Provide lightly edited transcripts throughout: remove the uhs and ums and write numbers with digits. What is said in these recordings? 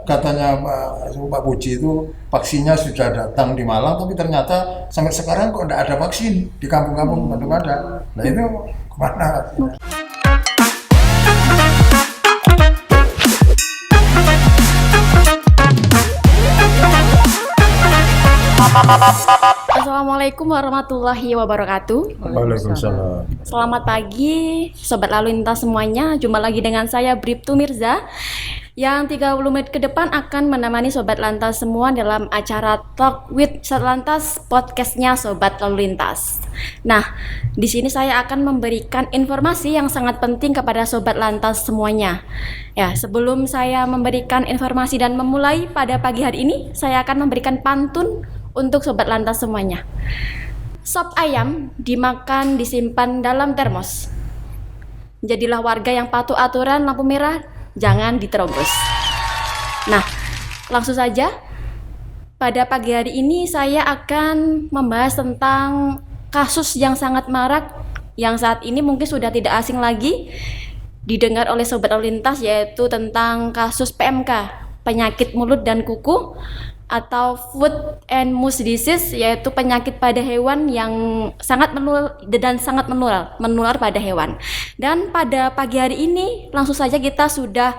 Katanya Pak Puji itu vaksinnya sudah datang di Malang, tapi ternyata sampai sekarang kok tidak ada vaksin di kampung-kampung belum ada. Nah itu kemana? Assalamualaikum warahmatullahi wabarakatuh. Waalaikumsalam. Selamat pagi Sobat Lalu Lintas semuanya. Jumpa lagi dengan saya Bribtu Mirza yang 30 menit ke depan akan menemani Sobat Lantas semua dalam acara Talk with Satlantas podcastnya Sobat Lalu Lintas. Nah, di sini saya akan memberikan informasi yang sangat penting kepada Sobat Lantas semuanya. Ya, sebelum saya memberikan informasi dan memulai pada pagi hari ini, saya akan memberikan pantun untuk Sobat Lantas semuanya. Sop ayam dimakan disimpan dalam termos. Jadilah warga yang patuh aturan lampu merah, jangan diterobos. Nah, langsung saja. Pada pagi hari ini saya akan membahas tentang kasus yang sangat marak yang saat ini mungkin sudah tidak asing lagi didengar oleh Sobat Lalu Lintas, yaitu tentang kasus PMK, penyakit mulut dan kuku, atau food and mouth disease, yaitu penyakit pada hewan yang sangat menular pada hewan. Dan pada pagi hari ini langsung saja kita sudah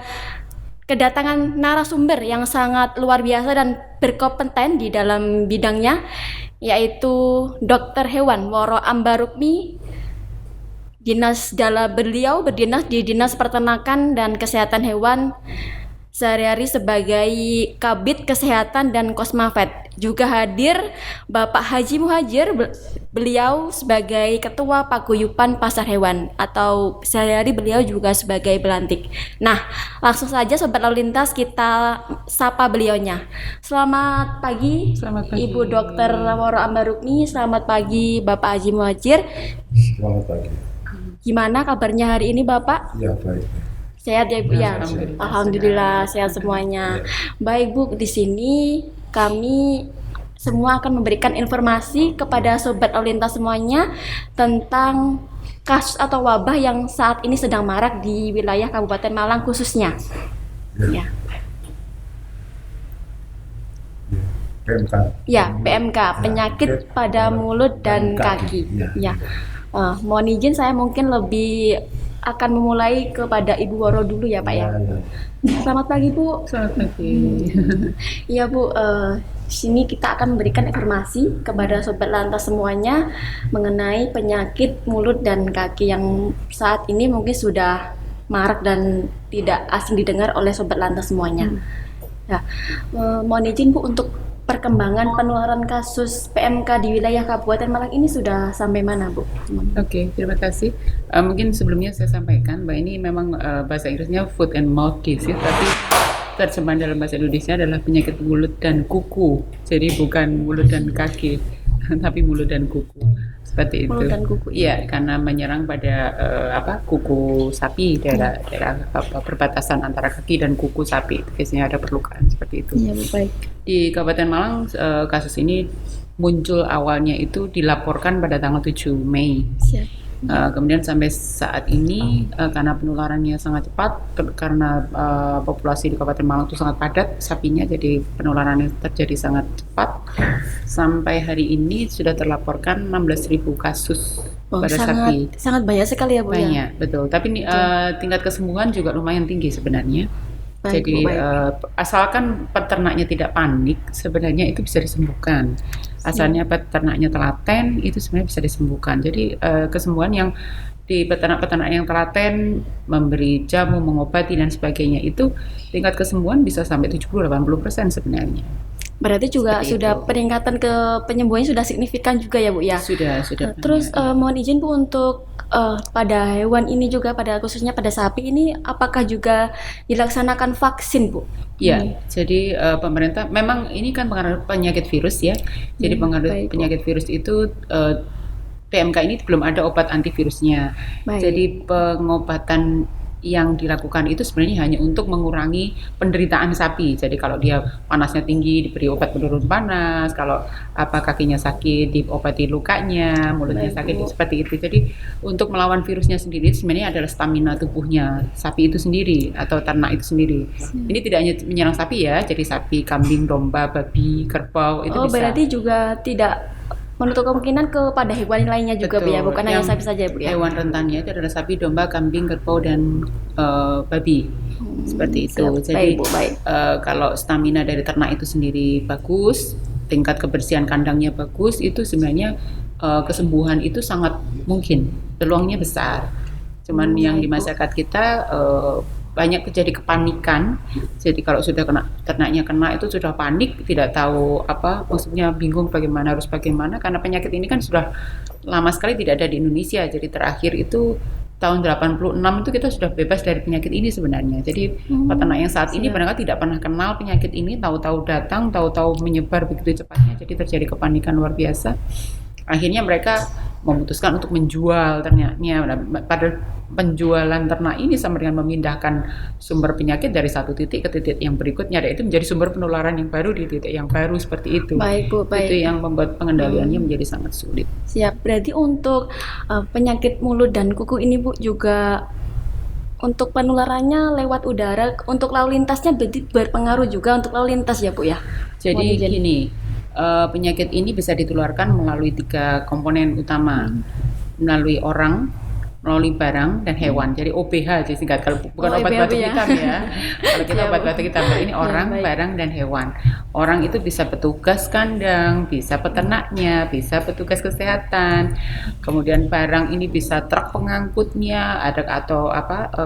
kedatangan narasumber yang sangat luar biasa dan berkompeten di dalam bidangnya, yaitu Dokter Hewan Woro Ambarukmi. Beliau berdinas di Dinas Peternakan dan Kesehatan Hewan, sehari-hari sebagai Kabid Kesehatan dan Kosmafed. Juga hadir Bapak Haji Muhajir, beliau sebagai Ketua Paguyuban Pasar Hewan, atau sehari-hari beliau juga sebagai Belantik. Nah, langsung saja Sobat Lalu Lintas kita sapa beliaunya. Selamat pagi, Ibu Dokter Woro Ambarukmi. Selamat pagi Bapak Haji Muhajir. Selamat pagi. Gimana kabarnya hari ini Bapak? Ya baik. Sehat ya Bu ya. Alhamdulillah sehat semuanya. Baik Bu, di sini kami semua akan memberikan informasi kepada Sobat Lalu Lintas semuanya tentang kasus atau wabah yang saat ini sedang marak di wilayah Kabupaten Malang khususnya. Ya. PMK. Ya, PMK, penyakit pada mulut dan kaki. Ya. Mohon izin saya mungkin lebih akan memulai kepada Ibu Woro dulu ya Pak ya. Selamat pagi Bu. Selamat pagi. Iya Bu, sini kita akan memberikan informasi kepada Sobat Lantas semuanya mengenai penyakit mulut dan kaki yang saat ini mungkin sudah marak dan tidak asing didengar oleh Sobat Lantas semuanya. Ya, mohon izin Bu, untuk perkembangan penularan kasus PMK di wilayah Kabupaten Malang ini sudah sampai mana Bu? Oke, terima kasih. Mungkin sebelumnya saya sampaikan bahwa ini memang bahasa Inggrisnya foot and mouth disease, tapi terjemahan dalam bahasa Indonesia adalah penyakit mulut dan kuku. Jadi bukan mulut dan kaki, tapi mulut dan kuku. Seperti itu. Mulut dan kuku. Iya, karena menyerang pada kuku sapi, daerah perbatasan antara kaki dan kuku sapi. Biasanya ada perlukaan seperti itu. Iya, baik. Di Kabupaten Malang kasus ini muncul awalnya itu dilaporkan pada tanggal 7 Mei. Siap. Kemudian sampai saat ini karena penularannya sangat cepat, karena populasi di Kabupaten Malang itu sangat padat sapinya, jadi penularannya terjadi sangat cepat. Sampai hari ini sudah terlaporkan 16.000 kasus pada sapi. Sangat banyak sekali ya Bu. Banyak, ya? betul. Tapi tingkat kesembuhan juga lumayan tinggi sebenarnya. Baik, Jadi Bu, baik. asalkan peternaknya tidak panik, sebenarnya itu bisa disembuhkan. Asalnya peternaknya telaten, itu sebenarnya bisa disembuhkan. Jadi kesembuhan yang di peternak-peternak yang telaten, memberi jamu, mengobati dan sebagainya, itu tingkat kesembuhan bisa sampai 70-80% sebenarnya. Berarti juga Seperti sudah itu. peningkatan ke penyembuhannya sudah signifikan juga ya Bu ya. Sudah. Terus mohon izin Bu, untuk pada hewan ini juga, pada khususnya pada sapi ini, apakah juga dilaksanakan vaksin Bu? Ya, jadi pemerintah memang ini kan pengaruh penyakit virus ya. Jadi pengaruh baik, Bu. penyakit virus itu PMK ini belum ada obat antivirusnya. Baik. Jadi pengobatan yang dilakukan itu sebenarnya hanya untuk mengurangi penderitaan sapi. Jadi kalau dia panasnya tinggi diberi obat penurun panas, kalau kakinya sakit diobati lukanya, mulutnya Baik, sakit Bu. seperti itu. Jadi untuk melawan virusnya sendiri sebenarnya adalah stamina tubuhnya sapi itu sendiri atau ternak itu sendiri. Ini tidak hanya menyerang sapi ya, jadi sapi, kambing, domba, babi, kerbau itu Oh, bisa. berarti juga tidak menutup kemungkinan kepada hewan lainnya juga Bu ya, Betul. bukan hanya Yang sapi saja Bu ya. Hewan rentannya itu adalah sapi, domba, kambing, kerbau, dan babi. Seperti itu. Siap. Jadi Baik, Bu, baik. kalau stamina dari ternak itu sendiri bagus, tingkat kebersihan kandangnya bagus, itu sebenarnya kesembuhan itu sangat mungkin, peluangnya besar. Cuman yang di baik, Bu. masyarakat kita banyak terjadi kepanikan. Jadi kalau sudah ternaknya kena itu sudah panik, tidak tahu maksudnya bingung harus bagaimana karena penyakit ini kan sudah lama sekali tidak ada di Indonesia. Jadi terakhir itu tahun 86 itu kita sudah bebas dari penyakit ini sebenarnya. Jadi peternak yang saat ini barangkali tidak pernah kenal penyakit ini, tahu-tahu datang, tahu-tahu menyebar begitu cepatnya. Jadi terjadi kepanikan luar biasa. Akhirnya mereka memutuskan untuk menjual ternaknya. Pada penjualan ternak ini sama dengan memindahkan sumber penyakit dari satu titik ke titik yang berikutnya, dan itu menjadi sumber penularan yang baru di titik yang baru seperti itu. Baik, Bu, baik. Itu yang membuat pengendaliannya menjadi sangat sulit. Siap. Berarti untuk penyakit mulut dan kuku ini Bu juga untuk penularannya lewat udara, untuk lalu lintasnya berarti berpengaruh juga untuk lalu lintas ya Bu ya. Jadi Mohon izin. gini, penyakit ini bisa ditularkan melalui 3 komponen utama, melalui orang, melalui barang, dan hewan. Jadi OBH jadi singkat, kalau bukan Oh, obat OBH batuk ya. hitam ya. Kalau kita Iya, obat Bu. batuk hitam, ini orang, baik. barang, dan hewan. Orang itu bisa petugas kandang, bisa peternaknya, bisa petugas kesehatan. Kemudian barang ini bisa truk pengangkutnya, atau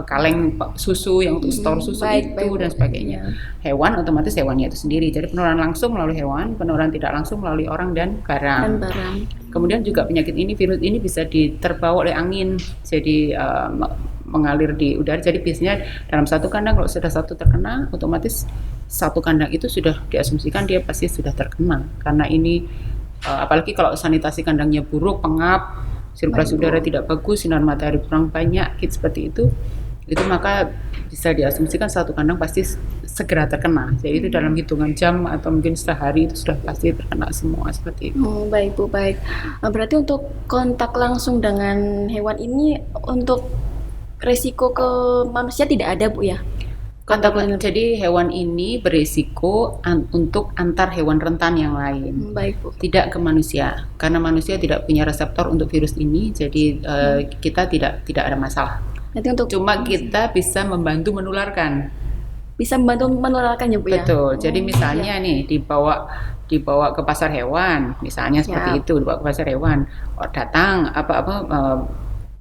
kaleng susu yang untuk stor susu Baik, itu baik, dan Bu. sebagainya. Hewan otomatis hewannya itu sendiri. Jadi penularan langsung melalui hewan, penularan tidak langsung melalui orang dan barang. Dan barang. Kemudian juga penyakit ini, virus ini bisa terbawa oleh angin, jadi mengalir di udara. Jadi biasanya dalam satu kandang kalau sudah satu terkena, otomatis satu kandang itu sudah diasumsikan dia pasti sudah terkena. Karena ini apalagi kalau sanitasi kandangnya buruk, pengap, sirkulasi Baik, Bu. udara tidak bagus, sinar matahari kurang banyak, seperti itu maka bisa diasumsikan satu kandang pasti segera terkena. Jadi itu dalam hitungan jam atau mungkin sehari itu sudah pasti terkena semua seperti itu. Oh, baik Bu, baik. Berarti untuk kontak langsung dengan hewan ini untuk resiko ke manusia tidak ada Bu ya? Jadi hewan ini berisiko untuk antar hewan rentan yang lain, Baik Bu. tidak ke manusia, karena manusia tidak punya reseptor untuk virus ini. Jadi kita tidak ada masalah. Nanti untuk Cuma kita bisa membantu menularkan. bisa membantu menularkan ya Bu ya? Betul. Jadi Oh, misalnya nih dibawa ke pasar hewan, misalnya seperti Siap. itu, dibawa ke pasar hewan, datang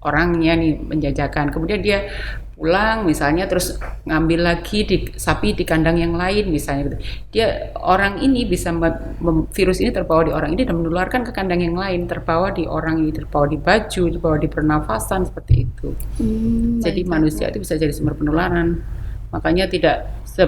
orangnya nih menjajakan, kemudian dia pulang misalnya terus ngambil lagi sapi di kandang yang lain misalnya gitu. Orang ini bisa virus ini terbawa di orang ini dan menularkan ke kandang yang lain, terbawa di orang ini, terbawa di baju, terbawa di pernafasan seperti itu. Jadi baik, manusia itu bisa jadi sumber penularan. Makanya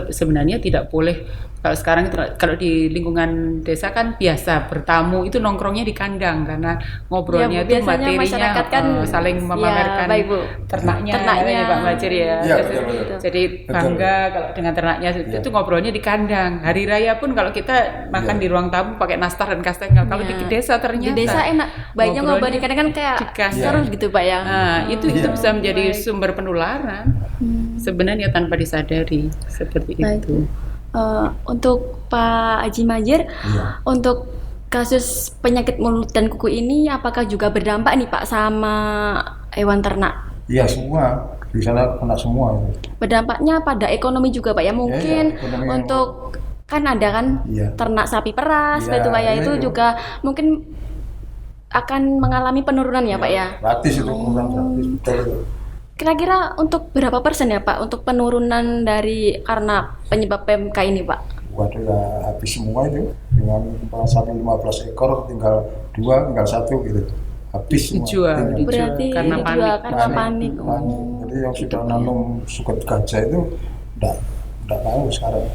sebenarnya tidak boleh, kalau sekarang itu, kalau di lingkungan desa kan biasa bertamu itu nongkrongnya di kandang karena ngobrolnya Ya, Bu, itu biasanya materinya masyarakat kan saling memamerkan baik, Bu. ternaknya Ternaknya. ya, Pak Majir ya. Iya, betul, betul. Jadi bangga kalau dengan ternaknya itu ngobrolnya di kandang. Hari raya pun kalau kita makan di ruang tamu pakai nastar dan kastengel. Kalau di desa ternyata Di desa enak, baiknya ngobrol di kandang kan kayak di kandang. seru gitu Pak ya. Nah, itu Iya. bisa menjadi sumber penularan. Sebenarnya tanpa disadari seperti Baik. itu. Untuk Pak Haji Majir, Iya. untuk kasus penyakit mulut dan kuku ini apakah juga berdampak nih Pak sama hewan ternak? Iya, semua di sana kena semua. Berdampaknya pada ekonomi juga Pak ya, mungkin ekonomi. untuk kan ada kan Iya. ternak sapi peras Iya, gitu Pak ya, iya, itu iya. juga mungkin akan mengalami penurunan ya Pak ya. Gratis itu kurang gratis, betul itu. Kira-kira untuk berapa persen ya Pak untuk penurunan dari karena penyebab PMK ini Pak? Waduh ya habis semua itu dengan sampai 15 ekor tinggal 2, tinggal 1 gitu. Habis semua. Dijual, Tinggal. dijual. Berarti Karena dijual panik. karena panik. Panik. Jadi yang sudah nanam suket gajah itu enggak tahu sekarang.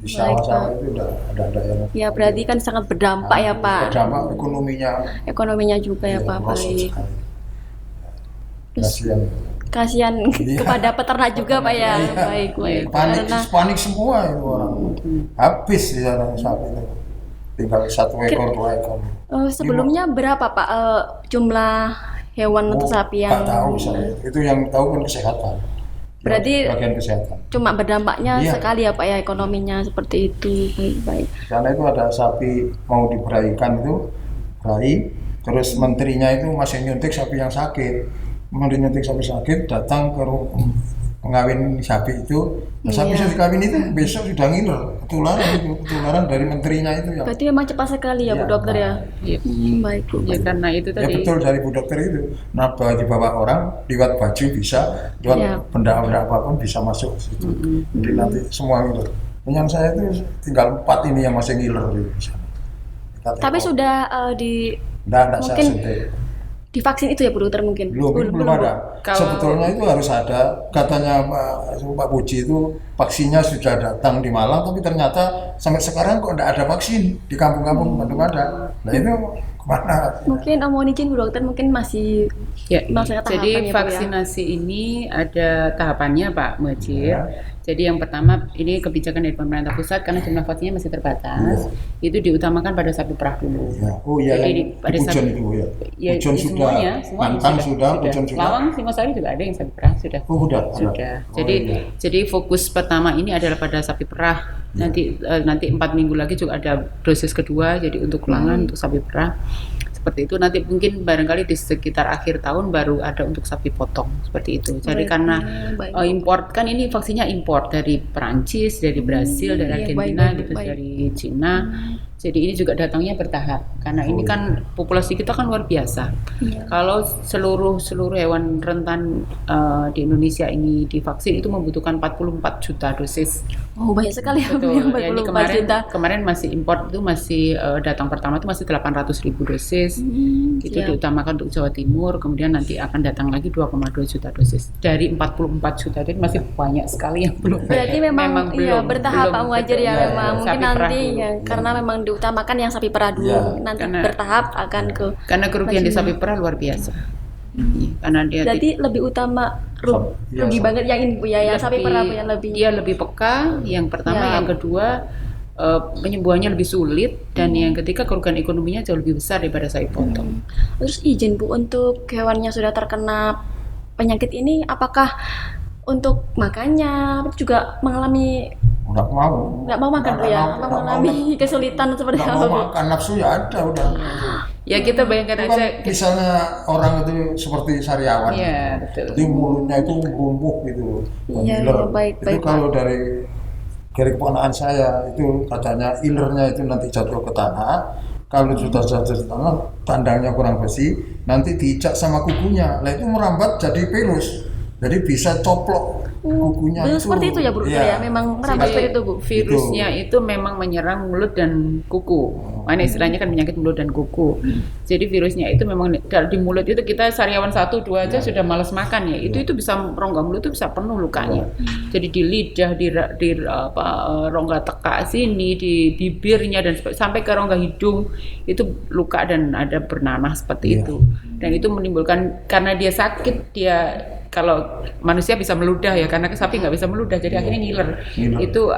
Di Baik, sawah-sawah Pak. itu udah ada yang Ya berarti kan sangat berdampak ya Pak. Berdampak ekonominya. Ekonominya juga ya Iya, Pak. merosot Baik. sekali. Terus Kasihan. kasihan Iya. kepada peternak juga Pak ya. Iya. Baik, baik. Panik, Karena panik semua itu orang. Habis di sana sapi itu. Tinggal 1 ekor, 2 ekor. sebelumnya berapa Pak jumlah hewan atau sapi yang Nggak tahu saya. Itu yang tahu kan kesehatan. Berarti bagian kesehatan. cuma berdampaknya Iya. sekali ya Pak ya ekonominya seperti itu. Baik, baik. Karena itu ada sapi mau diberaikan itu, berai, terus menterinya itu masih nyuntik sapi yang sakit. Menteri nyuntik sapi sakit, datang ke pengawin sapi itu, sapi Iya. sudah dikawin itu besok sudah ngiler, ketularan dari menterinya itu ya. Berarti memang cepat sekali ya Bu Iya, Dokter ya. Iya. Baik Bu. Ya karena itu Ya tadi. betul dari Bu Dokter itu, nah dibawa orang, lewat baju bisa, lewat Iya. benda-benda apapun bisa masuk ke situ. Jadi nanti semua ngiler. Yang saya itu tinggal 4 ini yang masih ngiler di sana. Tapi sudah Enggak saya mungkin suntik. divaksin itu ya Bu Dokter mungkin? Belum Bu. ada. Kalau- Sebetulnya itu harus ada. Katanya Pak Puji itu vaksinnya sudah datang di Malang, tapi ternyata sampai sekarang kok enggak ada vaksin di kampung-kampung Bandung ada. Nah itu kemana? Mungkin mohon izin Bu Dokter mungkin masih Ya, Maksudnya jadi tahapannya, Bu, ya? vaksinasi ini ada tahapannya Pak Mujir. Ya. Jadi yang pertama ini kebijakan dari pemerintah pusat karena jumlah vaksinnya masih terbatas. Itu diutamakan pada sapi perah dulu. Ya. Oh iya, Jadi yang pada di Pujon saat- itu ya. Ya, Pujon sudah, semuanya Mantang sudah, Pujon sudah. Lawang, Singosari juga ada yang sapi perah sudah. Oh sudah. ada. Sudah. Oh, Jadi iya. jadi fokus pertama ini adalah pada sapi perah. Nanti 4 minggu lagi juga ada dosis kedua. Jadi untuk ulangan untuk sapi perah. Seperti itu nanti mungkin barangkali di sekitar akhir tahun baru ada untuk sapi potong seperti itu. Jadi Baik, karena baik. import kan ini vaksinnya import dari Perancis, dari Brasil, dari iya, Argentina, baik, gitu, baik. dari Cina. Jadi ini juga datangnya bertahap karena ini kan populasi kita kan luar biasa. Iya. Kalau seluruh hewan rentan di Indonesia ini divaksin itu membutuhkan 44 juta dosis. Oh banyak sekali ya Bu, Betul. yang Ya, ini 44 juta. kemarin masih import itu masih datang pertama itu masih 800.000 dosis. Itu Siap. diutamakan untuk Jawa Timur, kemudian nanti akan datang lagi 2,2 juta dosis dari 44 juta. Jadi masih banyak sekali yang belum. Berarti memang iya belum, bertahap Pak Muhajir ya, betul. memang Sapi mungkin perah nanti dulu. ya karena memang diutamakan yang sapi perah dulu, Iya. nanti Karena- bertahap akan ke. Karena kerugian di sapi perah luar biasa. Iya, karena dia Jadi lebih utama Iya, rugi sapi. banget yang ini Bu ya, yang sapi perah Bu yang lebih. dia lebih peka. Yang pertama, Ya. yang kedua penyembuhannya lebih sulit, dan yang ketiga kerugian ekonominya jauh lebih besar daripada sapi potong. Terus izin Bu untuk hewannya sudah terkena penyakit ini, apakah untuk makannya juga mengalami Nggak mau. nggak mau makan Bu ya, apa mengalami kesulitan seperti Nggak apa mau Bu? makan, nafsu ya ada udah. Ya kita bayangkan Itu kan aja. misalnya orang itu seperti sariawan. Iya, betul. Jadi mulutnya itu lumpuh gitu. Iya, Ngiler. baik, Itu baik, kalau dari keponakan saya itu katanya ilernya itu nanti jatuh ke tanah. Kalau sudah jatuh ke tanah, tandangnya kurang bersih, nanti diicak sama kukunya. Nah itu merambat jadi pelus. Jadi bisa coplok kukunya Betul itu. seperti itu ya Bu Dokter Iya. ya, memang merambat Jadi, seperti itu Bu. virusnya itu memang menyerang mulut dan kuku. Mana istilahnya kan penyakit mulut dan kuku. Jadi virusnya itu memang di mulut itu kita sariawan 1, 2 aja sudah malas makan ya. Itu bisa rongga mulut itu bisa penuh lukanya. Jadi di lidah, di rongga teka sini, di bibirnya dan sampai ke rongga hidung itu luka dan ada bernanah seperti itu. Dan itu menimbulkan karena dia sakit dia. Kalau manusia bisa meludah ya, karena sapi nggak bisa meludah, jadi akhirnya ngiler. Itu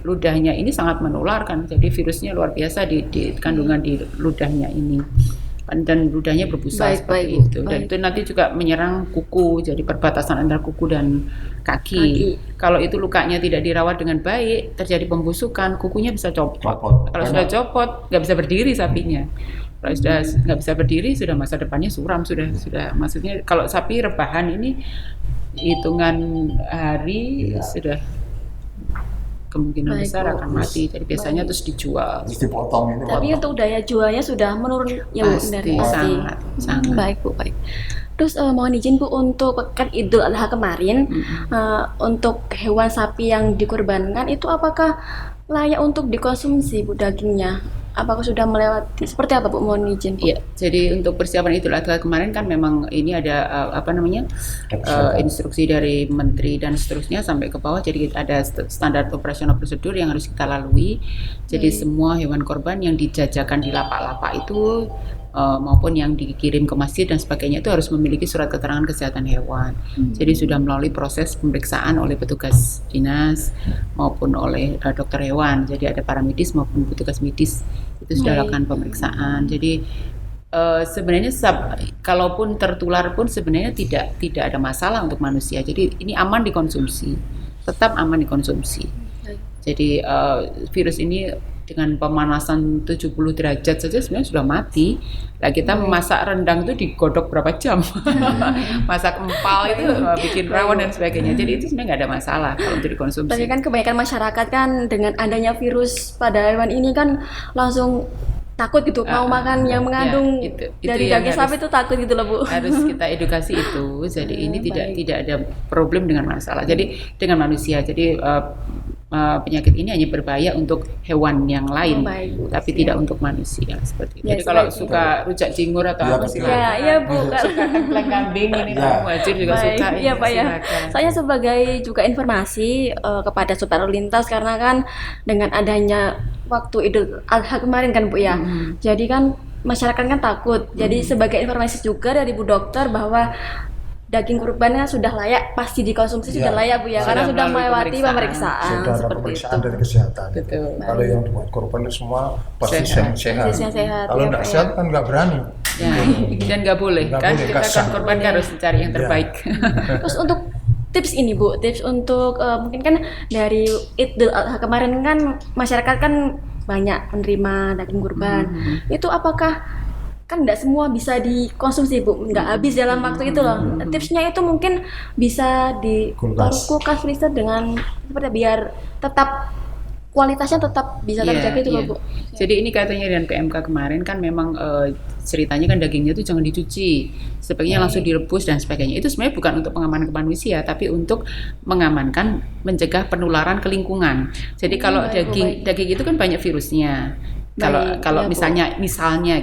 ludahnya ini sangat menularkan, jadi virusnya luar biasa di kandungan di ludahnya ini, dan ludahnya berbusa Baik, seperti baik, itu. Dan baik. itu nanti juga menyerang kuku, jadi perbatasan antara kuku dan kaki. Kalau itu lukanya tidak dirawat dengan baik, terjadi pembusukan, kukunya bisa copot. Kalau sudah copot, nggak bisa berdiri sapinya. Kalau sudah nggak bisa berdiri, sudah masa depannya suram, sudah maksudnya kalau sapi rebahan ini hitungan hari sudah kemungkinan Baik, besar Bu. akan mati. Jadi biasanya terus dijual. Terus dipotong itu. Tapi untuk daya jualnya sudah menurun ya Bu, Pasti, sangat. Baik Bu, baik. Terus mohon izin Bu untuk pekan Idul Adha kemarin untuk hewan sapi yang dikorbankan itu apakah layak untuk dikonsumsi Bu dagingnya? Apakah sudah melewati seperti apa Bu? Mohon izin Bu. Iya, jadi untuk persiapan Idul Adha kemarin kan memang ini ada instruksi dari menteri dan seterusnya sampai ke bawah. Jadi kita ada standar operasional prosedur yang harus kita lalui. Jadi semua hewan korban yang dijajakan di lapak-lapak itu maupun yang dikirim ke masjid dan sebagainya itu harus memiliki surat keterangan kesehatan hewan. Jadi sudah melalui proses pemeriksaan oleh petugas dinas maupun oleh dokter hewan. Jadi ada paramedis maupun petugas medis itu sudah lakukan pemeriksaan. Jadi sebenarnya kalaupun tertular pun sebenarnya tidak ada masalah untuk manusia. Jadi ini aman dikonsumsi, tetap aman dikonsumsi. Jadi virus ini dengan pemanasan 70 derajat saja sebenarnya sudah mati. Lah kita memasak rendang itu digodok berapa jam? Masak empal itu bikin rawon dan sebagainya. Jadi itu sebenarnya nggak ada masalah kalau untuk dikonsumsi. Tapi kan kebanyakan masyarakat kan dengan adanya virus pada hewan ini kan langsung takut gitu mau makan yang mengandung itu dari yang daging sapi itu takut gitu loh Bu. Harus kita edukasi itu. Jadi ini tidak ada problem dengan masalah. Jadi dengan manusia. Jadi penyakit ini hanya berbahaya untuk hewan yang lain, tapi tidak untuk manusia seperti itu. Ya, jadi kalau suka rujak cingur atau apa silakan. Ya Bu. Suka tengkleng kambing ini wajib juga suka. Iya Pak ya. Saya sebagai juga informasi kepada sobat lalu lintas karena kan dengan adanya waktu Idul Adha kemarin kan Bu ya. Jadi kan masyarakat kan takut. Jadi sebagai informasi juga dari Bu Dokter bahwa daging kurbannya sudah layak, pasti dikonsumsi sudah layak Bu ya, karena sudah melewati pemeriksaan sudah ada seperti pemeriksaan itu. dari kesehatan. Betul. Kalau yang dibuat korban itu semua pasti sehat. Sehat, Kalau ya, tidak Pak, sehat kan nggak berani. Ya, dan nggak boleh kan boleh, kita kasar. kan korban kan harus mencari yang terbaik. Terus untuk tips ini Bu, tips untuk mungkin kan dari Idul Adha kemarin kan masyarakat kan banyak menerima daging kurban. Itu apakah kan tidak semua bisa dikonsumsi Bu, nggak habis dalam waktu itu loh. Tipsnya itu mungkin bisa di kulkas freezer dengan seperti biar tetap kualitasnya tetap bisa terjaga itu loh Bu. Jadi ini katanya dari PMK kemarin kan memang ceritanya kan dagingnya itu jangan dicuci, sebaiknya langsung direbus dan sebagainya. Itu sebenarnya bukan untuk pengamanan ke manusia, tapi untuk mengamankan, mencegah penularan ke lingkungan. Jadi kalau daging itu kan banyak virusnya. Kalau misalnya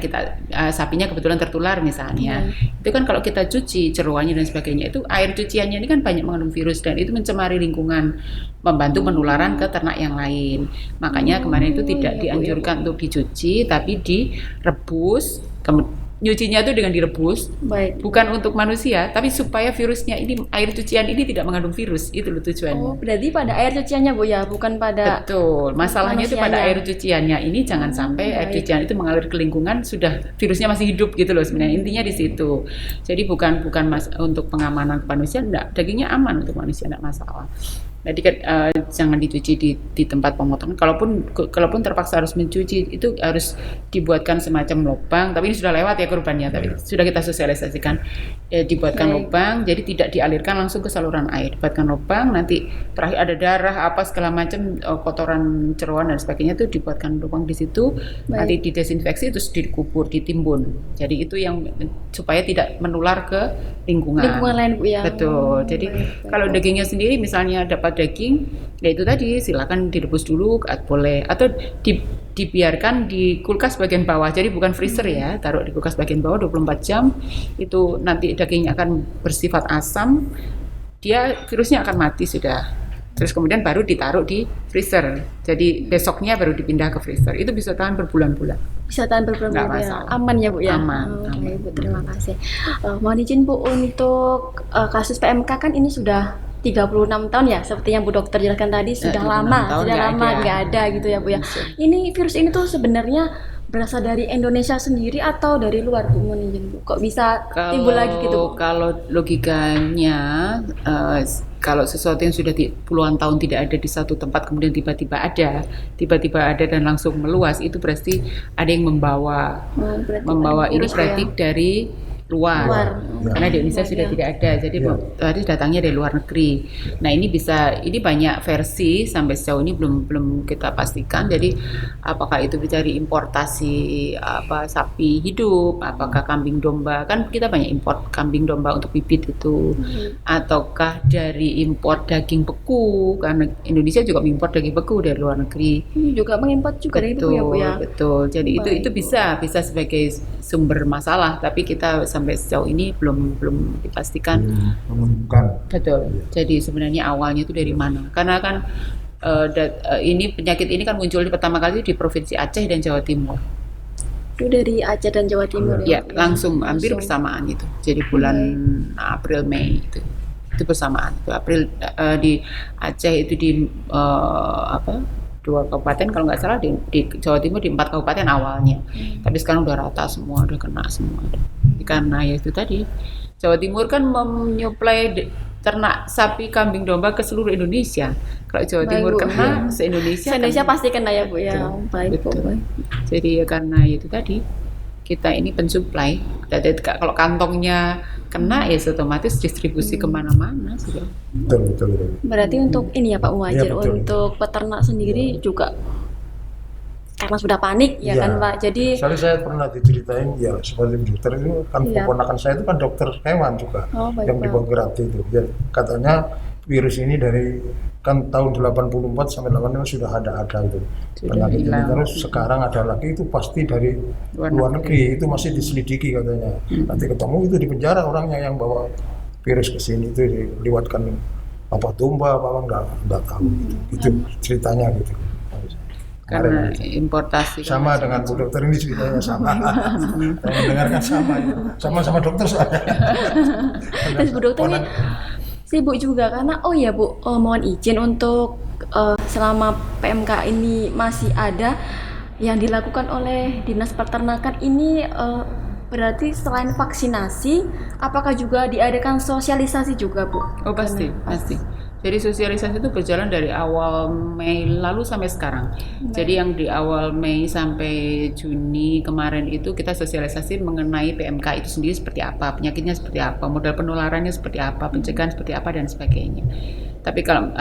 kita sapinya kebetulan tertular misalnya, itu kan kalau kita cuci jeroannya dan sebagainya, itu air cuciannya ini kan banyak mengandung virus dan itu mencemari lingkungan, membantu penularan ke ternak yang lain. Makanya kemarin itu tidak dianjurkan untuk dicuci, tapi direbus. Nyucinya itu dengan direbus, bukan untuk manusia, tapi supaya virusnya ini, air cucian ini tidak mengandung virus, itu loh tujuannya. Oh, berarti pada air cuciannya Bu ya, bukan pada. Betul, masalahnya itu pada air cuciannya ini jangan sampai air cucian itu mengalir ke lingkungan sudah virusnya masih hidup gitu loh sebenarnya, intinya di situ. Jadi bukan untuk pengamanan ke manusia, enggak, dagingnya aman untuk manusia, enggak masalah. Jadi jangan dicuci di tempat pemotongan. Kalaupun terpaksa harus mencuci, itu harus dibuatkan semacam lubang. Tapi ini sudah lewat ya kurbannya. Tapi sudah kita sosialisasikan. Dibuatkan lubang, jadi tidak dialirkan langsung ke saluran air. Dibuatkan lubang, nanti terakhir ada darah apa segala macam, kotoran jeroan dan sebagainya itu dibuatkan lubang di situ. Nanti didesinfeksi terus dikubur, ditimbun. Jadi itu yang supaya tidak menular ke lingkungan lain Bu ya. Betul. Jadi kalau dagingnya sendiri misalnya dapat daging, ya itu tadi silakan direbus dulu, boleh, atau dibiarkan di kulkas bagian bawah. Jadi bukan freezer ya, taruh di kulkas bagian bawah 24 jam. Itu nanti dagingnya akan bersifat asam, virusnya akan mati sudah. Terus kemudian baru ditaruh di freezer. Jadi besoknya baru dipindah ke freezer. Itu bisa tahan berbulan-bulan. Bisa tahan berbulan-bulan ya. Aman ya Bu ya. Aman. Oke Bu, terima kasih. Mohon izin Bu, untuk kasus PMK kan ini sudah 36 tahun ya, seperti yang Bu Dokter jelaskan tadi, sudah lama nggak ada gitu ya Bu ya. Ini virus ini tuh sebenarnya berasal dari Indonesia sendiri atau dari luar Bu? Mohon izin Bu, kok bisa timbul lagi gitu Bu? Kalau logikanya, kalau sesuatu yang sudah puluhan tahun tidak ada di satu tempat kemudian tiba-tiba ada dan langsung meluas, itu berarti ada yang membawa ini berarti dari luar. Karena di Indonesia sudah tidak ada, jadi tadi datangnya dari luar negeri. Nah ini banyak versi, sampai sejauh ini belum kita pastikan. Jadi apakah itu dari importasi sapi hidup, apakah kambing domba, kan kita banyak import kambing domba untuk bibit itu, ataukah dari import daging beku, karena Indonesia juga mengimpor daging beku dari luar negeri. Juga mengimpor juga dari itu ya Bu ya. Betul. Jadi itu bisa sebagai sumber masalah, tapi kita sampai sejauh ini belum dipastikan. Betul. Jadi sebenarnya awalnya itu dari mana? Karena kan penyakit ini kan muncul pertama kali di Provinsi Aceh dan Jawa Timur. Itu dari Aceh dan Jawa Timur Ya, Bu, langsung hampir Langsung. bersamaan itu. Jadi bulan April Mei itu bersamaan. Itu April di Aceh itu di apa? 2 kabupaten kalau nggak salah, di Jawa Timur di 4 kabupaten awalnya. Tapi sekarang udah rata semua, udah kena semua. Karena ya itu tadi Jawa Timur kan menyuplai ternak sapi, kambing, domba ke seluruh Indonesia. Kalau Jawa Baik, Timur Bu. kena se-Indonesia Indonesia kan. pasti kena ya Bu ya. Baik Bu. Betul. Baik. Jadi ya karena itu tadi kita ini pensuplai. Jadi kalau kantongnya kena ya otomatis distribusi kemana-mana sudah. Betul. Berarti untuk ini ya Pak Muhajir, Iya, betul. untuk peternak sendiri juga karena sudah panik ya Iya. kan Pak. Jadi Soalnya saya pernah diceritain ya sebagai dokter itu kan Iya. keponakan saya itu kan dokter hewan juga Oh, baik, yang di Pak. Bogorati itu. Ya, katanya virus ini dari kan tahun 84 sampai 85 sudah ada itu Sudah penyakit ini. hilang. Terus sekarang ada lagi itu pasti dari luar negeri itu masih diselidiki katanya. Nanti ketemu itu di penjara orangnya yang bawa virus ke sini itu diliwatkan apa domba apa enggak tahu. Itu ceritanya gitu. Karena Kemarin itu. importasi kan Sama masih dengan Bu Dokter ini ceritanya sama. Saya mendengarkan sama itu. Sama dokter soalnya. terus Bu Dokter ini sibuk juga karena oh ya Bu, mohon izin untuk selama PMK ini masih ada yang dilakukan oleh Dinas Peternakan ini berarti selain vaksinasi apakah juga diadakan sosialisasi juga Bu? Oh pasti. Jadi sosialisasi itu berjalan dari awal Mei lalu sampai sekarang. Jadi yang di awal Mei sampai Juni kemarin itu kita sosialisasi mengenai PMK itu sendiri seperti apa, penyakitnya seperti apa, modal penularannya seperti apa, pencegahan seperti apa dan sebagainya. Tapi kalau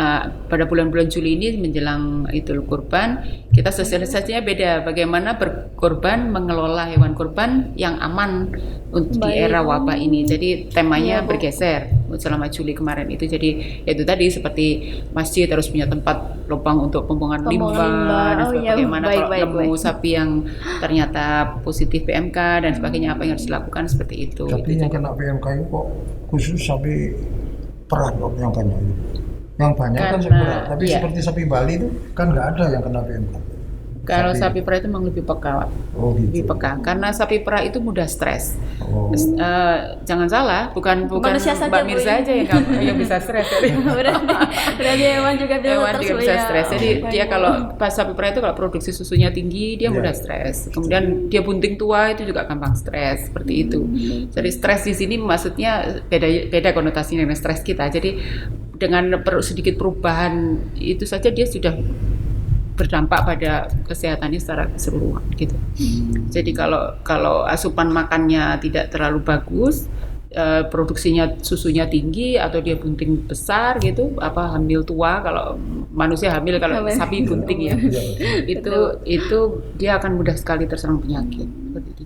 pada bulan-bulan Juli ini menjelang Idul Kurban, kita sosialisasinya beda. Bagaimana berkorban, mengelola hewan kurban yang aman untuk di era wabah ini. Jadi temanya bergeser selama Juli kemarin itu. Jadi itu tadi seperti masjid harus punya tempat lubang untuk pembuangan limbah dan bagaimana kalau nemu sapi yang ternyata positif PMK dan sebagainya apa yang harus dilakukan seperti itu. Tapi yang kena PMK itu kok khusus sapi perah kok yang banyak itu. Yang banyak kan sapi perah, tapi seperti sapi Bali itu kan nggak ada yang kena PMK. Kalau sapi perah itu memang lebih peka, lebih peka. Karena sapi perah itu mudah stres. Jangan salah, bukan Mbak Mirza aja yang bisa stres. Berarti hewan juga bisa stres. Jadi dia kalau pas sapi perah itu kalau produksi susunya tinggi dia mudah stres. Kemudian dia bunting tua itu juga gampang stres seperti itu. Jadi stres di sini maksudnya beda konotasinya dengan stres kita. Jadi dengan sedikit perubahan itu saja dia sudah berdampak pada kesehatannya secara keseluruhan gitu. Jadi kalau asupan makannya tidak terlalu bagus, produksinya susunya tinggi atau dia bunting besar gitu, hamil tua kalau manusia hamil kalau sapi bunting ya, itu dia akan mudah sekali terserang penyakit.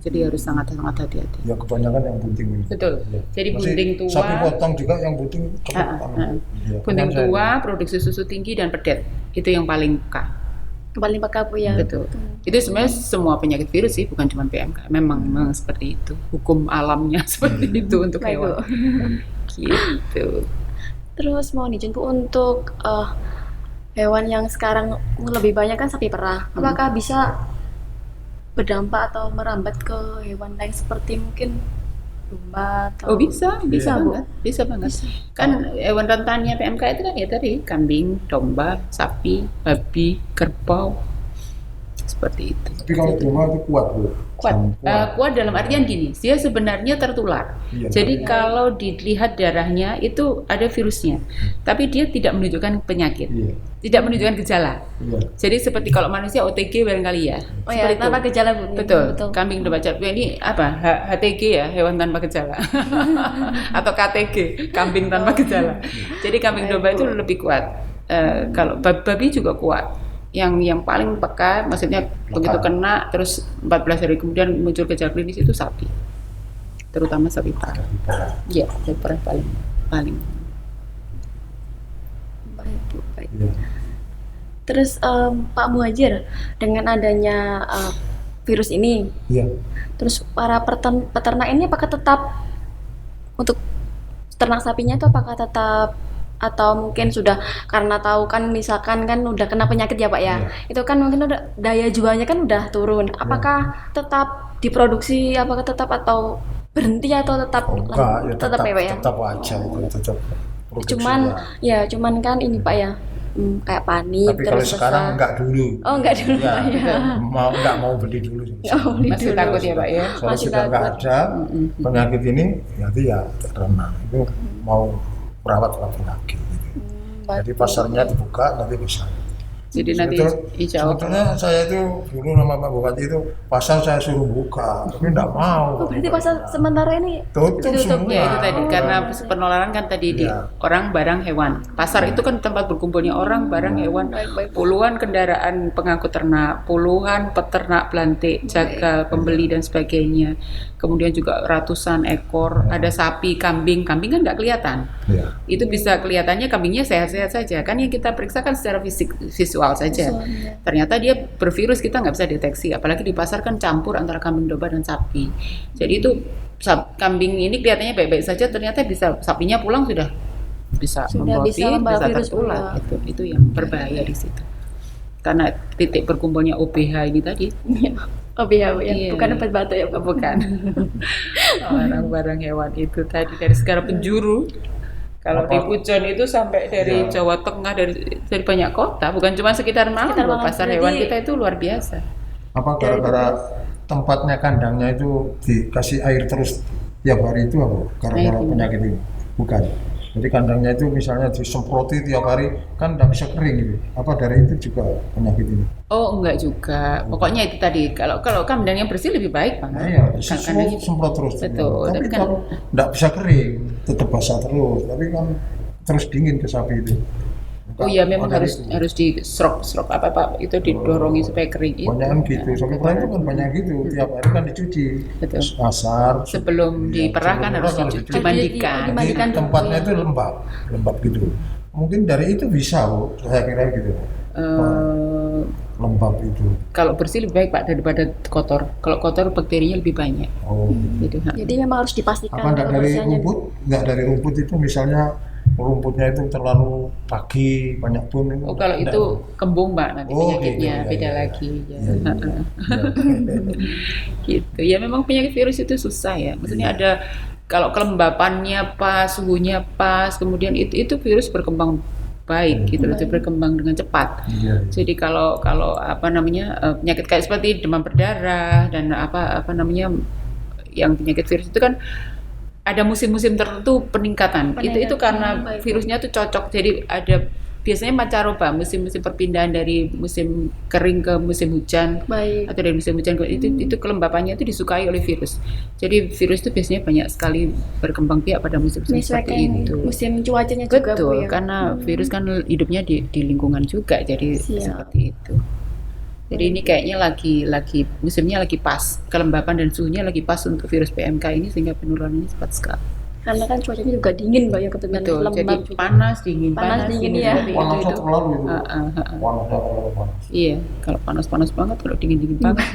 Jadi harus sangat hati-hati. Ya kebanyakan yang bunting ini. Betul. Jadi bunting tua. Sapi potong juga yang bunting cepat. Bunting tua, produksi susu tinggi dan pedet itu yang paling peka. Paling peka Bu ya. Betul. Itu sebenarnya semua penyakit virus sih, bukan cuma PMK. Memang seperti itu. Hukum alamnya seperti itu untuk hewan. Gitu. Terus mau izin Bu untuk hewan yang sekarang lebih banyak kan sapi perah. Apakah bisa berdampak atau merambat ke hewan lain seperti mungkin domba atau bisa Bu. Bisa banget. Kan hewan rentannya PMK itu kan ya tadi kambing, domba, sapi, babi, kerbau seperti itu. Tapi kalau domba itu kuat Bu. Kuat dalam artian gini, dia sebenarnya tertular. Jadi kalau dilihat darahnya itu ada virusnya, tapi dia tidak menunjukkan penyakit, tidak menunjukkan gejala. Jadi seperti kalau manusia OTG barangkali ya. Oh ya, tanpa gejala Bu. Betul. Kambing domba sapi ini apa? HTG ya, hewan tanpa gejala. Atau KTG, kambing tanpa gejala. Jadi kambing domba itu lebih kuat. Kalau babi juga kuat. Yang paling peka, maksudnya begitu kena terus 14 hari kemudian muncul gejala klinis itu sapi, terutama sapi perah. Iya, sapi perah paling. Baik. Terus Pak Muhajir, dengan adanya virus ini, terus para peternak ini apakah tetap untuk ternak sapinya itu apakah tetap atau mungkin sudah karena tahu kan misalkan kan udah kena penyakit ya Pak ya. Itu kan mungkin udah daya jualnya kan udah turun. Apakah tetap diproduksi apakah tetap atau berhenti atau tetap Enggak, ya tetap ya Pak ya? tetap aja itu tetap produksi Cuman ya. cuman kan ini Pak ya. Kayak panik Tapi kalau terus sekarang susah. enggak dulu. Oh, enggak dulu Ya, Pak ya. enggak mau beli dulu. Oh, beli Masih dulu. takut ya Pak ya? Kalau Masih sudah enggak takut. ada penyakit ini, berarti ya renang itu mau merawat lagi. Jadi pasarnya dibuka nanti bisa. Jadi nanti insya Allah. Sebetulnya saya itu dulu sama Pak Bupati itu pasar saya suruh buka, tapi enggak mau. Oh, berarti pasar sementara ini Tutup ditutup semua. Ya itu tadi karena penularan kan tadi di Iya. orang, barang, hewan. Pasar itu kan tempat berkumpulnya orang, barang, hewan. Baik. Puluhan kendaraan pengangkut ternak, puluhan peternak belantik, jaga, pembeli dan sebagainya. Kemudian juga ratusan ekor, ada sapi, kambing. Kambing kan nggak kelihatan. Ya. Itu bisa kelihatannya kambingnya sehat-sehat saja. Kan yang kita periksa kan secara visual saja. Visualnya. Ternyata dia bervirus, kita nggak bisa deteksi. Apalagi di pasar kan campur antara kambing domba dan sapi. Jadi itu kambing ini kelihatannya baik-baik saja, ternyata bisa sapinya pulang sudah bisa membawa bisa membawa virus tertular. pula. Itu yang berbahaya di situ. Karena titik berkumpulnya OPH ini tadi. Oh iya, ya. Iya. Bukan obat batuk ya Pak. Bukan. Barang-barang hewan itu tadi dari segala penjuru. Kalau di Pujon itu sampai dari Ya. Jawa Tengah, dari banyak kota, bukan cuma sekitar Malang, Sekitar loh. Malang. Pasar Berarti- hewan kita itu luar biasa. Apa gara-gara tempatnya kandangnya itu dikasih air terus tiap hari itu apa? Gara-gara Air. penyakit ini? Bukan. Jadi kandangnya itu misalnya disemproti tiap hari kan nggak bisa kering gitu. Apa dari itu juga penyakit ini? Oh enggak juga, pokoknya itu tadi kalau kandangnya bersih lebih baik Pak. Nah ya, Kandangnya semprot terus. Betul, Tapi tapi kan- kalau nggak bisa kering, tetap basah terus. Tapi kan terus dingin ke sapi itu. Oh iya memang Ada harus itu. harus di stroke apa Pak itu didorongin supaya kering itu. Banyak kan gitu. Sapi perah itu kan banyak gitu. Tiap hari kan dicuci. Betul. Terus asar. Sebelum Iya, diperah kan sebelum harus diperah dimandikan. Dimandikan. Jadi Dimandikan dulu, tempatnya ya. itu lembab gitu. Mungkin dari itu bisa Bu, saya kira gitu. Lembab itu. Kalau bersih lebih baik Pak daripada kotor. Kalau kotor bakterinya lebih banyak. Oh. Gitu. Jadi memang harus dipastikan Apa enggak dari kebersihannya. rumput? Enggak dari rumput itu misalnya rumputnya itu terlalu pagi banyak pun. Oh kalau enggak. itu kembung Mbak nanti Oh, penyakitnya gitu, beda iya. lagi. Ya. Iya, iya. Gitu. Ya memang penyakit virus itu susah ya. Maksudnya ada kalau kelembapannya pas, suhunya pas, kemudian itu virus berkembang baik gitu loh, berkembang dengan cepat. Iya. Jadi kalau apa namanya penyakit kayak seperti demam berdarah dan apa namanya yang penyakit virus itu kan ada musim-musim tertentu peningkatan. Itu karena Baik. virusnya tuh cocok. Jadi ada biasanya pancaroba, musim-musim perpindahan dari musim kering ke musim hujan Baik. atau dari musim hujan ke itu kelembapannya itu disukai oleh virus. Jadi virus itu biasanya banyak sekali berkembang biak pada musim-musim seperti Menyesuaikan itu. musim cuacanya juga Bu Betul, ya. karena virus kan hidupnya di lingkungan juga, jadi Siap. seperti itu. Jadi ini kayaknya lagi musimnya lagi pas, kelembapan dan suhunya lagi pas untuk virus PMK ini sehingga penularannya cepat sekali. Karena kan cuacanya juga dingin Mbak ya kebetulan Betul, jadi lembab juga. panas dingin, Panas, dingin, ya. seperti Panasnya itu. terlalu itu. Heeh, heeh. Panasnya terlalu panas. Iya, kalau panas banget, kalau dingin banget.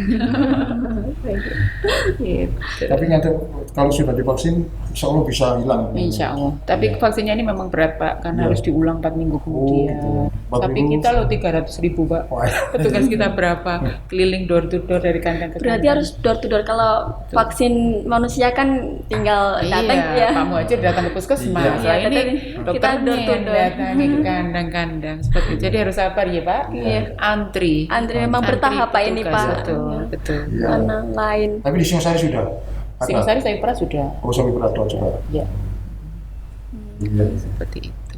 Gitu. Tapi nanti kalau sudah divaksin, insya Allah bisa hilang. Insya Allah. Tapi vaksinnya ini memang berat Pak, karena Iya. harus diulang 4 minggu kemudian. gitu. 4 Tapi minggu. kita loh 300.000 Pak. Wah, Petugas kita berapa? Keliling door to door dari kandang ke Berarti kandang. harus door to door. Kalau vaksin manusia kan tinggal datang Iya, ya. Pak Muhajir datang ke puskesmas. Iya. Nah, ini Kita dokternya door to yang door. datangi ke kandang-kandang seperti itu. Jadi harus sabar ya Pak. Iya. Antri. Antri memang bertahap Pak ini petugas, Pak. Betul, Iya. betul. iya. Mana lain. Tapi di Singosari sudah ada. Singosari saya pernah sudah. Oh, sampai berada juga. Ya, Iya. seperti itu.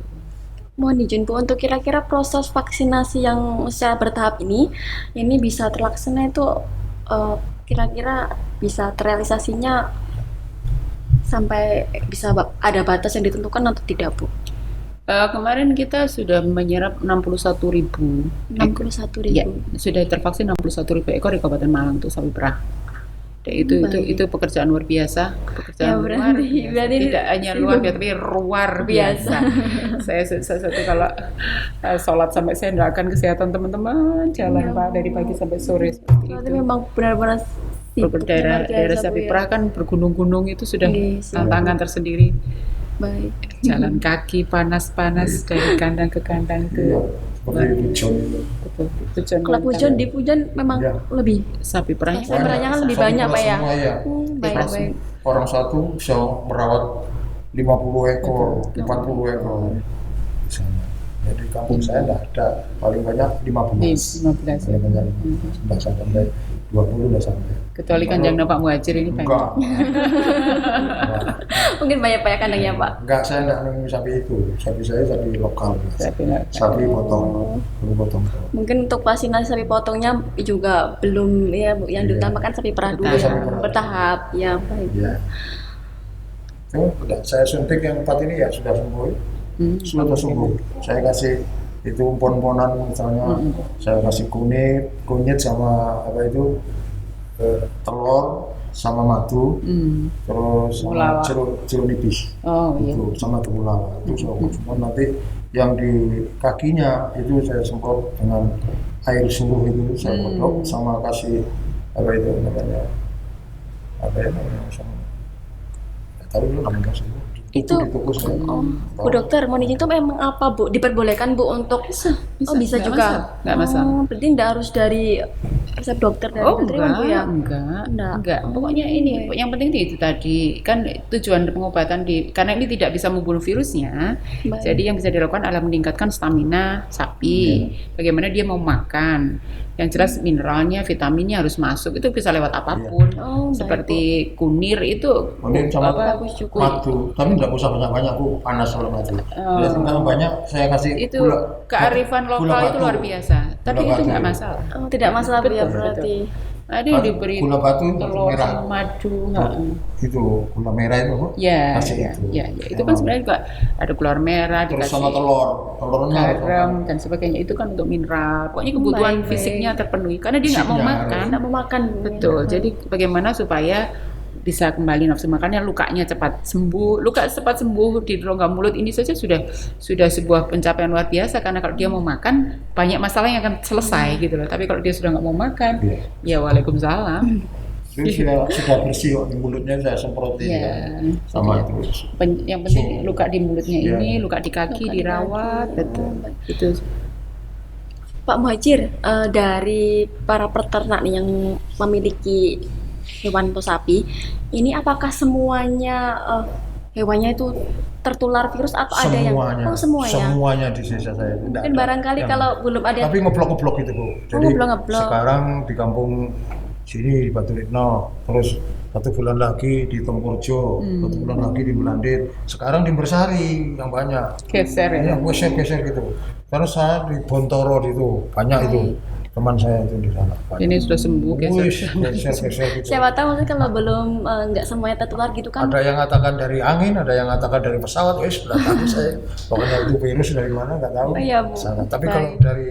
Mohon izin Bu, untuk kira-kira proses vaksinasi yang secara bertahap ini bisa terlaksana itu kira-kira bisa terrealisasinya sampai bisa ada batas yang ditentukan atau tidak Bu? Kemarin kita sudah menyerap 61.000 ekor. 61.000. Ya, sudah tervaksin 61.000 ekor di Kabupaten Malang tuh sapi perah. Dan itu pekerjaan luar biasa, pekerjaan Ya, luar berarti- biasa. berarti Tidak hanya luar biasa, tapi luar biasa. saya satu kalau sholat sampai saya doakan kesehatan teman-teman, jalan Pak dari pagi sampai sore seperti Berarti itu. memang benar-benar sibuk, luar Daerah biasa, Bu, sapi ya. perah kan bergunung-gunung itu sudah Iya, siap. tantangan tersendiri. Baik. Jalan kaki panas-panas dari kandang ke kandang Iya, itu. seperti pujon itu. Betul. Pujon Kalau pujon di pujon memang Iya. lebih. sapi perahnya Sapi perahnya kan lebih Sapi banyak perah Pak ya. semua, ya. Baik Pas baik. orang satu bisa merawat 50 ekor, 40 ekor. Misalnya. Jadi kampung saya nggak ada, paling banyak 15. 15 ya. Paling banyak 15. Nggak sampai 20 nggak sampai. Kecuali kandang Pak Muhajir ini banyak. Enggak. Mungkin banyak Pak ya kandangnya Pak. Enggak, saya enggak minum sapi itu. Sapi saya sapi lokal. Sapi lokal. Sapi potong. Belum potong. Mungkin untuk vaksinasi sapi potongnya juga belum ya Bu. Yang Iya. diutamakan sapi perah dulu Bertahap. ya. Sapi perah. Bertahap ya baik. Ya. Oh, udah saya suntik yang 4 ini ya sudah sembuh. Sudah sembuh. Saya kasih itu pon-ponan misalnya, saya kasih kunyit sama apa itu telur sama madu, terus sama Mulawak. jeruk nipis. Oh iya. Itu sama temulawak itu semua nanti yang di kakinya itu saya semprot dengan air sungguh itu saya kodok sama kasih apa itu namanya sama tahu itu namanya sih Itu ditukus ya. Bu dokter, mau izin itu memang apa Bu? Diperbolehkan Bu untuk oh bisa Nggak juga. masalah, nggak masalah. Oh, berarti tidak harus dari resep dokter dari Oh nutriwan Bu ya? enggak. Pokoknya ini, yang penting itu tadi kan tujuan pengobatan karena ini tidak bisa membunuh virusnya. Baik. Jadi yang bisa dilakukan adalah meningkatkan stamina sapi. Bagaimana dia mau makan. Yang jelas mineralnya, vitaminnya harus masuk. Itu bisa lewat apapun. Oh, baik, Seperti kunir itu Kunir sama bagus juga. madu, tapi nggak usah banyak-banyak Bu, panas kalau madu. Jadi kalau banyak saya kasih itu gula- kearifan gula lokal itu batu. luar biasa. Tapi Gula itu batu. nggak masalah. Oh, tidak masalah Bu ya Betul, berarti. Nah, ini diberi Gula batu itu telur merah. sama madu. Itu gula merah itu Bu. Ya, Kasih ya, itu. ya, ya. Itu kan sebenarnya juga ada gula merah, Terus dikasih sama telurnya garam dan sebagainya. Itu kan untuk mineral. Pokoknya kebutuhan Baik, baik. fisiknya terpenuhi karena dia nggak mau Fisiknya makan. Tidak mau makan. Betul. Jadi bagaimana supaya bisa kembali nafsu makannya, lukanya cepat sembuh. Luka cepat sembuh di rongga mulut ini saja sudah sebuah pencapaian luar biasa karena kalau dia mau makan banyak masalah yang akan selesai gitu loh. Tapi kalau dia sudah nggak mau makan, Iya. ya waalaikumsalam. Itu sudah bersih kok di mulutnya saya semprotin Ya. kan. Sama itu. Yang penting luka di mulutnya Iya. ini, luka di kaki Luka di dirawat, kaki. betul. Oh, baik. Itu Pak Muhajir, dari para peternak nih yang memiliki hewan atau sapi, ini apakah semuanya hewannya itu tertular virus atau ada yang Semuanya. oh semuanya? Semuanya di desa saya. Tidak Mungkin ada barangkali yang- kalau belum ada Tapi ngeblok-ngeblok itu Bu. Jadi ngeblok-ngeblok. sekarang di kampung sini di Batu Retno, terus 1 bulan lagi di Tempurjo, 1 bulan lagi di Melandit, sekarang di Bersari yang banyak. geser ya. Ya, geser-geser gitu. Terus saya di Bontoro itu banyak itu teman saya itu di sana. Banyak. Ini sudah sembuh geser. Wih, geser-geser gitu. siapa tahu mungkin kalau belum nggak semuanya tertular gitu kan? Ada yang mengatakan dari angin, ada yang mengatakan dari pesawat. Sudah tahu saya. Pokoknya itu virus dari mana nggak tahu. Oh, iya, Bu. Sana. Tapi Baik. kalau dari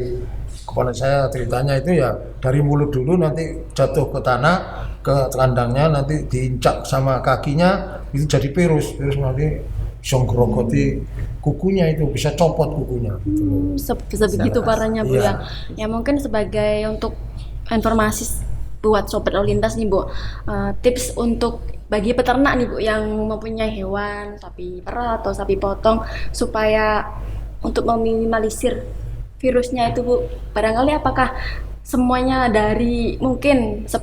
kepada saya ceritanya itu ya dari mulut dulu nanti jatuh ke tanah ke kandangnya nanti diincak sama kakinya itu jadi virus nanti bisa ngerogoti kukunya itu bisa copot kukunya gitu loh. Sebegitu parahnya Bu Iya. ya. Ya mungkin sebagai untuk informasi buat sobat lalu lintas nih Bu, tips untuk bagi peternak nih Bu yang mempunyai hewan sapi perah atau sapi potong supaya untuk meminimalisir virusnya itu Bu, barangkali apakah semuanya dari mungkin 10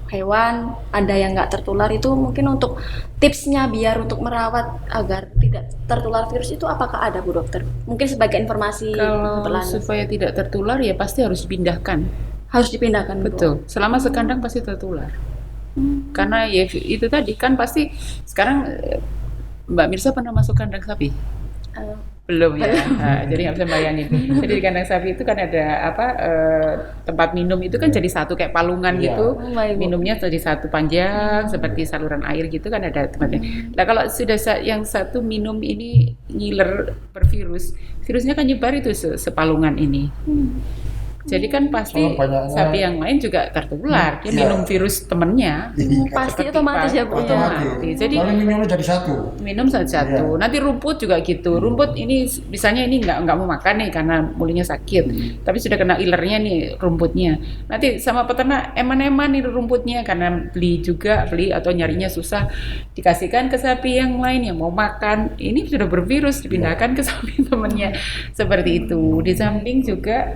hewan ada yang nggak tertular itu mungkin untuk tipsnya biar untuk merawat agar tidak tertular virus itu apakah ada Bu dokter? Mungkin sebagai informasi Kalau berlanjut. supaya tidak tertular ya pasti harus dipindahkan. Harus dipindahkan Bu. Betul. Selama sekandang pasti tertular. Karena ya itu tadi kan pasti sekarang Mbak Mirsa pernah masuk kandang sapi? Eh, Belum ya. Nah, jadi nggak bisa bayangin. Jadi di kandang sapi itu kan ada tempat minum itu kan jadi satu kayak palungan Iya. gitu. Oh, baik, Bu. Minumnya jadi satu panjang seperti saluran air gitu kan ada tempatnya. Nah kalau sudah yang satu minum ini ngiler bervirus, virusnya kan nyebar itu sepalungan ini. Jadi kan pasti Kalau banyaknya- sapi yang lain juga tertular. Dia Iya. minum virus temennya. Pasti Seperti otomatis ya Bu. otomatis. Jadi Lalu minumnya jadi satu. minum satu-satu. Iya. Nanti rumput juga gitu. Rumput ini misalnya ini nggak mau makan nih karena mulutnya sakit. Tapi sudah kena ilernya nih rumputnya. Nanti sama peternak eman-eman nih rumputnya karena beli atau nyarinya susah. Dikasihkan ke sapi yang lain yang mau makan. Ini sudah bervirus dipindahkan ke sapi temannya. Seperti itu. Di samping juga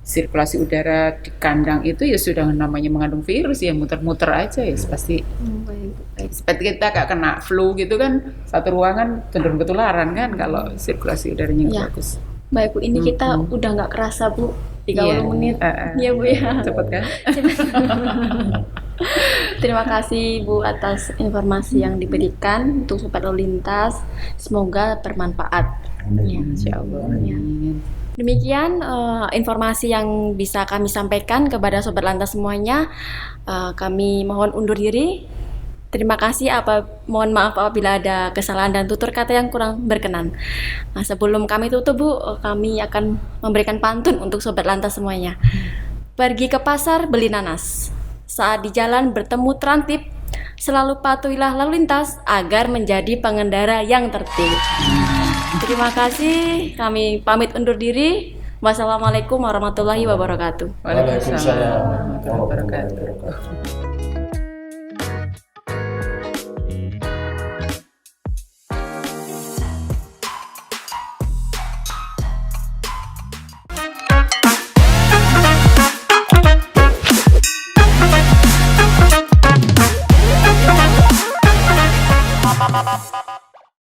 sirkulasi udara di kandang itu ya sudah namanya mengandung virus ya muter-muter aja ya pasti seperti kita gak kena flu gitu kan satu ruangan cenderung ketularan kan kalau sirkulasi udaranya nggak Ya. bagus. Baik Bu, ini kita udah nggak kerasa Bu, 30 menit. Iya Bu ya. Cepet kan? Terima kasih Bu atas informasi yang diberikan untuk Sobat Lalu Lintas. Semoga bermanfaat. Ya. Insyaallah. Ya. Demikian informasi yang bisa kami sampaikan kepada Sobat Lantas semuanya. Kami mohon undur diri. Terima kasih. Mohon maaf apabila ada kesalahan dan tutur kata yang kurang berkenan. Nah, sebelum kami tutup Bu, kami akan memberikan pantun untuk Sobat Lantas semuanya. Pergi ke pasar beli nanas. Saat di jalan bertemu terantip, selalu patuhilah lalu lintas agar menjadi pengendara yang tertib. Terima kasih. Kami pamit undur diri. Wassalamualaikum warahmatullahi wabarakatuh. Waalaikumsalam warahmatullahi warahmatullahi wabarakatuh. wabarakatuh.